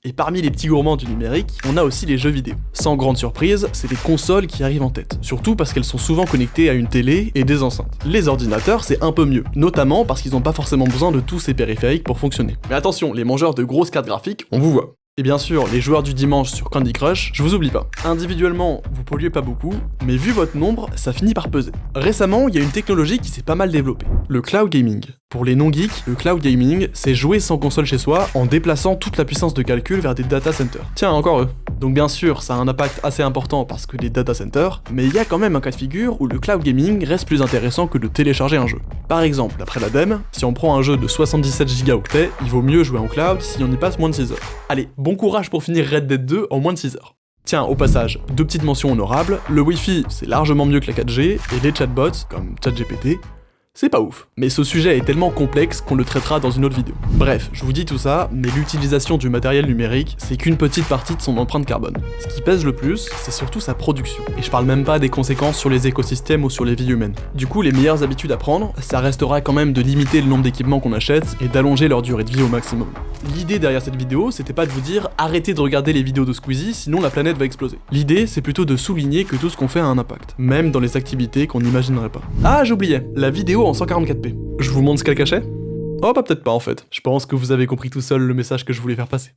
Et parmi les petits gourmands du numérique, on a aussi les jeux vidéo. Sans grande surprise, c'est les consoles qui arrivent en tête, surtout parce qu'elles sont souvent connectées à une télé et des enceintes. Les ordinateurs, c'est un peu mieux, notamment parce qu'ils n'ont pas forcément besoin de tous ces périphériques pour fonctionner. Mais attention, les mangeurs de grosses cartes graphiques, on vous voit. Et bien sûr, les joueurs du dimanche sur Candy Crush, je vous oublie pas. Individuellement, vous polluez pas beaucoup, mais vu votre nombre, ça finit par peser. Récemment, il y a une technologie qui s'est pas mal développée, le cloud gaming. Pour les non-geeks, le cloud gaming, c'est jouer sans console chez soi en déplaçant toute la puissance de calcul vers des data centers. Tiens, encore eux. Donc bien sûr, ça a un impact assez important parce que des data centers, mais il y a quand même un cas de figure où le cloud gaming reste plus intéressant que de télécharger un jeu. Par exemple, d'après l'ADEME, si on prend un jeu de 77 gigaoctets, il vaut mieux jouer en cloud si on y passe moins de 6 heures. Allez, bon courage pour finir Red Dead 2 en moins de 6 heures. Tiens, au passage, deux petites mentions honorables, le Wi-Fi c'est largement mieux que la 4G, et les chatbots, comme ChatGPT, c'est pas ouf. Mais ce sujet est tellement complexe qu'on le traitera dans une autre vidéo. Bref, je vous dis tout ça, mais l'utilisation du matériel numérique, c'est qu'une petite partie de son empreinte carbone. Ce qui pèse le plus, c'est surtout sa production. Et je parle même pas des conséquences sur les écosystèmes ou sur les vies humaines. Du coup, les meilleures habitudes à prendre, ça restera quand même de limiter le nombre d'équipements qu'on achète et d'allonger leur durée de vie au maximum. L'idée derrière cette vidéo, c'était pas de vous dire arrêtez de regarder les vidéos de Squeezie, sinon la planète va exploser. L'idée, c'est plutôt de souligner que tout ce qu'on fait a un impact, même dans les activités qu'on n'imaginerait pas. Ah, j'oubliais, la vidéo en 144p. Je vous montre ce qu'elle cachait ? Oh bah peut-être pas en fait. Je pense que vous avez compris tout seul le message que je voulais faire passer.